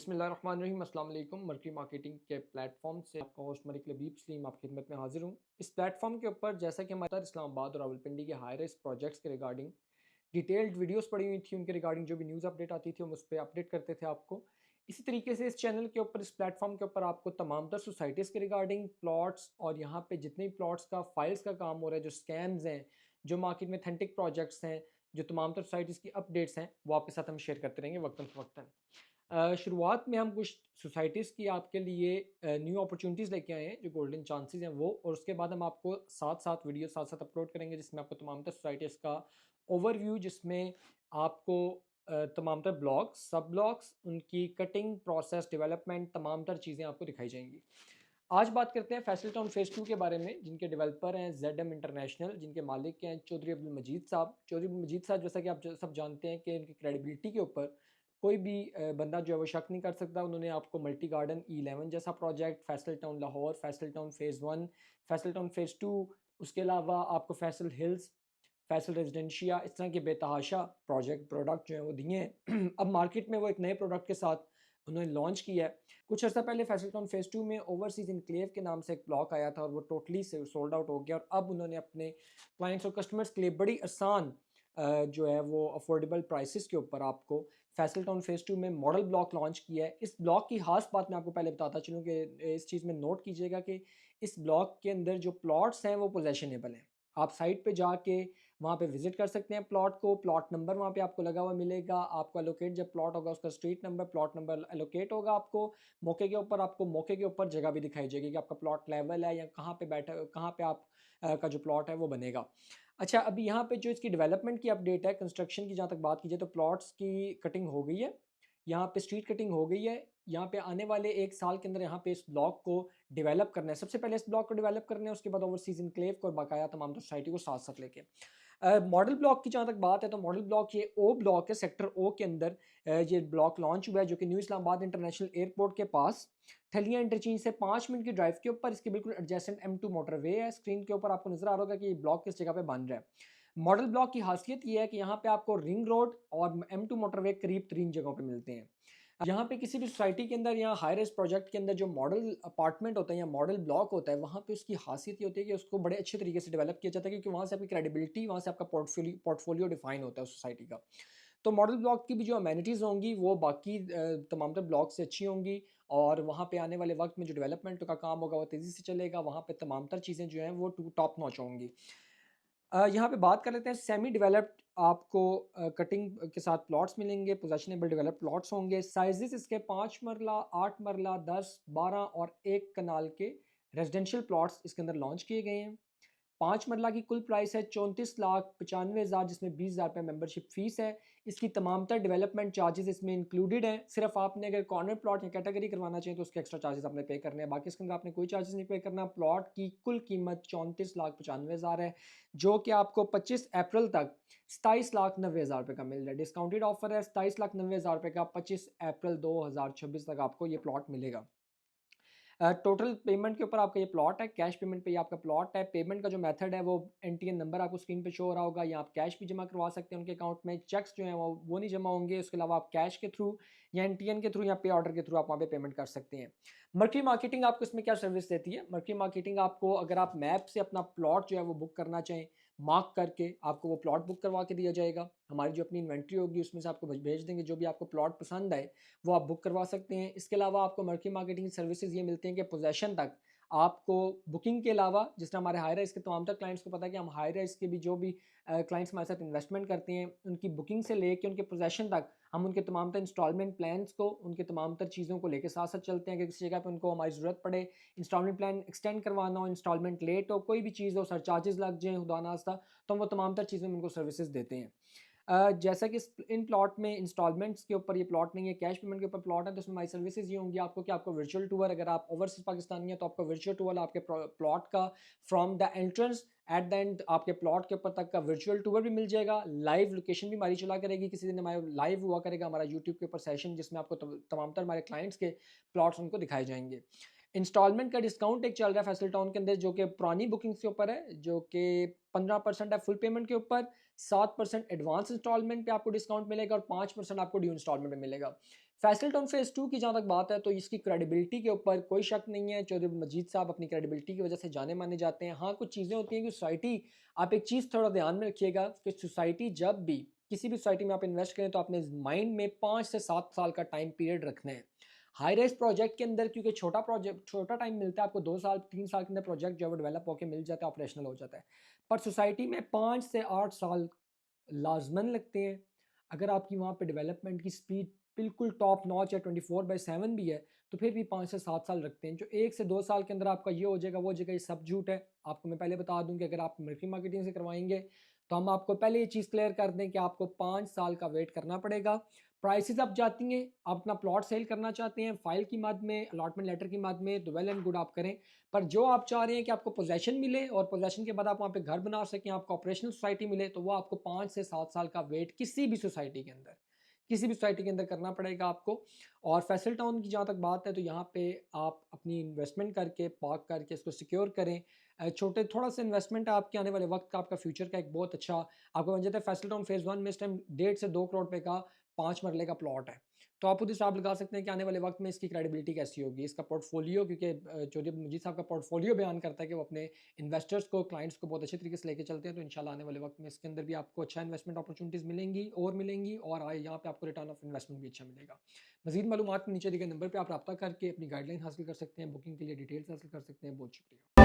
बिस्मिल्लाहिर्रहमानिर्रहीम अस्सलाम वालेकुम। मर्की मार्केटिंग के प्लेटफॉर्म से आपका होस्ट मलिक लबीब सलीम आपकी खिदमत में हाजिर हूँ। इस प्लेटफॉर्म के ऊपर जैसा कि हमारे इस्लामाबाद और रावलपिंडी के हाई रिस्क प्रोजेक्ट्स के रिगार्डिंग डिटेल्ड वीडियोस पड़ी हुई थी, उनके रिगार्डिंग जो भी न्यूज़ अपडेट आती थी हम उस पर अपडेट करते थे आपको। इसी तरीके से इस चैनल के ऊपर, इस प्लेटफॉर्म के ऊपर आपको तमाम तर सोसाइटीज़ के रिगार्डिंग प्लॉट्स और यहाँ पे जितने भी प्लॉट्स का फाइल्स का काम हो रहा है, जो स्कैम्स हैं, जो मार्केट में ऑथेंटिक प्रोजेक्ट्स हैं, जो तमाम तर सोसाइटीज़ की अपडेट्स हैं, वो आपके साथ हम शेयर करते रहेंगे वक्तन फ़वक्तन। शुरुआत में हम कुछ सोसाइटीज़ की आपके लिए न्यू अपॉर्चुनिटीज़ लेके आए हैं, जो गोल्डन चांसेस हैं वो, और उसके बाद हम आपको साथ साथ वीडियो साथ साथ अपलोड करेंगे जिसमें आपको तमाम तर सोसाइटीज़ का ओवरव्यू, जिसमें आपको तमाम तर ब्लॉग्स, सब ब्लॉग्स, उनकी कटिंग प्रोसेस, डेवलपमेंट, तमाम तर चीज़ें आपको दिखाई जाएंगी। आज बात करते हैं फैसल टाउन फेज़ 2 के बारे में, जिनके डेवलपर हैं ZM इंटरनेशनल, जिनके मालिक हैं चौधरी अब्दुल मजीद साहब। चौधरी अब्दुल मजीद साहब, जैसा कि आप सब जानते हैं कि इनकी क्रेडिबिलिटी के ऊपर कोई भी बंदा जो है वो शक नहीं कर सकता। उन्होंने आपको मल्टी गार्डन E11 जैसा project, Faisal town Lahore, Faisal town phase 1, Faisal town phase 2, उसके अलावा आपको फैसल हिल्स, फैसल रेजिडेंशिया, इस तरह के बेतहाशा प्रोडक्ट जो हैं वो दिए हैं। अब मार्केट में वो एक नए प्रोडक्ट के साथ उन्होंने लॉन्च किया है। कुछ अर्सा पहले फैसल टाउन फेज़ 2 में ओवरसीज़ इनक्लेव के नाम से एक ब्लॉक आया था और वो टोटली से सोल्ड आउट हो गया, और अब उन्होंने अपने क्लाइंट्स और कस्टमर्स के लिए बड़ी आसान जो है वो अफोर्डेबल प्राइसेस के ऊपर आपको फैसल टाउन फेज़ 2 में मॉडल ब्लॉक लॉन्च किया है। इस ब्लॉक की खास बात मैं आपको पहले बताता चलूँ कि इस चीज़ में नोट कीजिएगा कि इस ब्लॉक के अंदर जो प्लॉट्स हैं वो पोजेशनेबल हैं। आप साइट पे जाके वहाँ पे विजिट कर सकते हैं प्लॉट को, प्लॉट नंबर वहाँ पे आपको लगा हुआ मिलेगा, आपको एलोकेट जब प्लॉट होगा उसका street number, plot number allocate होगा आपको मौके के ऊपर। आपको मौके के ऊपर जगह भी दिखाई जाएगी कि आपका प्लॉट लेवल है या कहाँ पे बैठा, कहाँ पे आप का जो प्लॉट है वो बनेगा। अच्छा, अभी यहाँ पे जो इसकी डेवलपमेंट की अपडेट है, कंस्ट्रक्शन की जहाँ तक बात की जाए तो प्लॉट्स की कटिंग हो गई है, यहाँ पे स्ट्रीट कटिंग हो गई है। यहाँ पे आने वाले 1 साल के अंदर यहाँ पे इस ब्लॉक को डेवलप करना है। सबसे पहले इस ब्लॉक को डेवलप करना है, उसके बाद ओवरसीज इनक्लेव को और बाकाया तमाम सोसाइटी को साथ साथ लेके मॉडल ब्लॉक की जहाँ तक बात है तो मॉडल ब्लॉक ये ओ ब्लॉक है, सेक्टर ओ के अंदर ये ब्लॉक लॉन्च हुआ है, जो कि न्यू इस्लामाबाद इंटरनेशनल एयरपोर्ट के पास ठलिया इंटरचेंज से 5 मिनट की ड्राइव के ऊपर इसके बिल्कुल एडजेसेंट M2 मोटरवे है। स्क्रीन के ऊपर आपको नजर आ रहा होगा कि ये ब्लॉक किस जगह पे बन रहा है। मॉडल ब्लॉक की खासियत ये है कि यहाँ पे आपको रिंग रोड और M2 मोटरवे करीब 3 जगहों पे मिलते हैं। यहाँ पे किसी भी सोसाइटी के अंदर या हाई राइज प्रोजेक्ट के अंदर जो मॉडल अपार्टमेंट होता है या मॉडल ब्लॉक होता है, वहाँ पे उसकी खासियत ये होती है कि उसको बड़े अच्छे तरीके से डेवलप किया जाता है, क्योंकि वहाँ से आपकी क्रेडिबिलिटी, वहाँ से आपका पोर्टफोलियो डिफाइन होता है उस सोसाइटी का। तो मॉडल ब्लॉक की भी जो अमेनिटीज़ होंगी वो बाकी तमाम तर ब्लॉक से अच्छी होंगी, और वहाँ पे आने वाले वक्त में जो डेवलपमेंट का काम होगा वो तेज़ी से चलेगा। वहाँ पे तमाम तर चीज़ें जो हैं वो टॉप नॉच होंगी। यहाँ पे बात कर लेते हैं सेमी डेवलप्ड, आपको कटिंग के साथ प्लॉट्स मिलेंगे, पोजेशनेबल डेवलप प्लॉट्स होंगे। साइजेस इसके 5 मरला, 8 मरला, 10, 12 और 1 कनाल के रेजिडेंशियल प्लॉट्स इसके अंदर लॉन्च किए गए हैं। 5 मरला की कुल प्राइस है 34,95,000, जिसमें 20,000 रुपये मेंबरशिप फीस है। इसकी तमाम तर डेवलपमेंट चार्जेस इसमें इंक्लूडेड हैं। सिर्फ आपने अगर कॉर्नर प्लॉट या कैटेगरी करवाना चाहिए तो उसके एक्स्ट्रा चार्जेस आपने पे करने हैं, बाकी इसके अंदर आपने कोई चार्जेस नहीं पे करना। प्लॉट की कुल कीमत 34,95,000 है, जो कि आपको 25 अप्रैल तक 27,90,000 रुपये का मिल रहा है। डिस्काउंटेड ऑफर है, 27,90,000 रुपये का 25 अप्रैल 2026 तक आपको ये प्लॉट मिलेगा। टोटल पेमेंट के ऊपर आपका ये प्लॉट है, कैश पेमेंट पे ये आपका प्लॉट है। पेमेंट का जो मेथड है वो NTN नंबर आपको स्क्रीन पे शो हो रहा होगा, या आप कैश भी जमा करवा सकते हैं उनके अकाउंट में। चेक्स जो हैं वो नहीं जमा होंगे, उसके अलावा आप कैश के थ्रू या NTN के थ्रू या पे ऑर्डर के थ्रू आप वहाँ पे पेमेंट कर सकते हैं। मर्की मार्केटिंग आपको इसमें क्या सर्विस देती है? मर्की मार्केटिंग आपको, अगर आप मैप से अपना प्लॉट जो है वो बुक करना चाहें, मार्क करके आपको वो प्लॉट बुक करवा के दिया जाएगा। हमारी जो अपनी इन्वेंट्री होगी उसमें से आपको भेज देंगे, जो भी आपको प्लॉट पसंद आए वो आप बुक करवा सकते हैं। इसके अलावा आपको मर्की मार्केटिंग सर्विसेज ये मिलती हैं कि पोजेशन तक आपको बुकिंग के अलावा, जिस तरह हमारे हाई राइज के तमाम तक क्लाइंट्स को पता है कि हम हाई राइज के भी जो भी क्लाइंट्स हमारे साथ इन्वेस्टमेंट करते हैं, उनकी बुकिंग से लेके उनके पोजेशन तक हम उनके तमाम तर इंस्टॉलमेंट प्लान्स को, उनके तमाम तर चीज़ों को लेकर साथ साथ चलते हैं कि किसी जगह पे उनको हमारी ज़रूरत पड़े, इंस्टॉलमेंट प्लान एक्सटेंड करवाना हो, इंस्टॉलमेंट लेट हो, कोई भी चीज़ हो, सर चार्जेस लग जाए खुदा नास्ता, तो हम वो तमाम तर चीज़ें में उनको सर्विसेज देते हैं। जैसा कि इन प्लॉट में इंस्टॉलमेंट्स के ऊपर ये प्लॉट नहीं है, कैश पेमेंट के ऊपर प्लॉट है, तो उसमें हमारी सर्विसेज ये होंगी आपको कि आपको वर्चुअल टूर, अगर आप ओवरसीज पाकिस्तानी है तो आपका वर्चुअल टूर आपके प्लॉट का from the entrance at the end आपके प्लॉट के ऊपर तक का वर्चुअल टूर भी मिल जाएगा। लाइव लोकेशन भी हमारी चला करेगी, किसी दिन हमारे लाइव हुआ करेगा हमारा यूट्यूब के ऊपर सेशन, जिसमें आपको तमाम तर हमारे क्लाइंट्स के प्लॉट्स उनको दिखाए जाएंगे। इंस्टॉलमेंट का डिस्काउंट एक चल रहा है फैसल टाउन के अंदर, जो कि पुरानी बुकिंग्स के ऊपर है, जो कि 15% है फुल पेमेंट के ऊपर, 7% एडवांस इंस्टॉलमेंट पे आपको डिस्काउंट मिलेगा और 5% आपको ड्यू इंस्टॉलमेंट में मिलेगा। फैसल टाउन फेज़ 2 की जहाँ तक बात है तो इसकी क्रेडिबिलिटी के ऊपर कोई शक नहीं है। चौधरी मजीद साहब अपनी क्रेडिबिलिटी की वजह से जाने माने जाते हैं। हाँ, कुछ चीज़ें होती हैं कि सोसाइटी, आप एक चीज़ थोड़ा ध्यान में रखिएगा कि सोसाइटी जब भी किसी भी सोसाइटी में आप इन्वेस्ट करें तो आपने माइंड में 5 से 7 साल का टाइम पीरियड रखना है। हाई राइज़ प्रोजेक्ट के अंदर क्योंकि छोटा टाइम मिलता है आपको, 2 साल 3 साल के अंदर प्रोजेक्ट जो है वो डेवलप होके मिल जाता है, ऑपरेशनल हो जाता है। पर सोसाइटी में 5 से 8 साल लाज़मन लगते हैं। अगर आपकी वहाँ पे डेवलपमेंट की स्पीड बिल्कुल टॉप नॉच है, 24/7 भी है, तो फिर भी 5 से 7 साल लगते हैं। जो 1 से 2 साल के अंदर आपका ये हो जाएगा, वो हो जाएगा, ये सब झूठ है। आपको मैं पहले बता दूँ कि अगर आप मल्टी मार्केटिंग से करवाएँगे, तो हम आपको पहले ये चीज़ क्लियर कर दें कि आपको 5 साल का वेट करना पड़ेगा। प्राइसेज़ अप जाती हैं, आप अपना प्लॉट सेल करना चाहते हैं, फाइल की मद में, अलॉटमेंट लेटर की मद में, तो वेल एंड गुड आप करें। पर जो आप चाह रहे हैं कि आपको पोज़ेशन मिले और पोज़ेशन के बाद आप वहाँ पे घर बना सकें, आपको ऑपरेशनल सोसाइटी मिले, तो वो आपको 5 से 7 साल का वेट किसी भी सोसाइटी के अंदर करना पड़ेगा आपको। और फैसल टाउन की जहाँ तक बात है तो यहाँ पे आप अपनी इन्वेस्टमेंट करके, पार्क करके इसको सिक्योर करें। छोटे थोड़ा-सा इन्वेस्टमेंट है आपके आने वाले वक़्त का, आपका फ्यूचर का एक बहुत अच्छा आपको बन जाता है। फैसल टाउन फेज़ 1 में इस टाइम 1.5 से 2 करोड़ रुपए का 5 मरले का प्लॉट है। तो आप खुद हिसाब लगा सकते हैं कि आने वाले वक्त में इसकी क्रेडिबिलिटी कैसी होगी, इसका पोर्टफोलियो, क्योंकि चौधरी मुजीब साहब का पोर्टफोलियो बयान करता है कि वो अपने इन्वेस्टर्स को, क्लाइंट्स को बहुत अच्छे तरीके से लेके चलते हैं। तो इंशाल्लाह आने वाले वक्त में इसके अंदर भी आपको अच्छा इन्वेस्टमेंट अपॉर्चुनिटीज़ मिलेंगी और यहाँ पे आपको रिटर्न ऑफ इन्वेस्टमेंट भी अच्छा मिलेगा। मजीद मालूमात नीचे दिए गए नंबर पर आप रब्ता करके अपनी गाइडलाइन हासिल कर सकते हैं, बुकिंग के लिए डिटेल्स हासिल कर सकते हैं। बहुत शुक्रिया।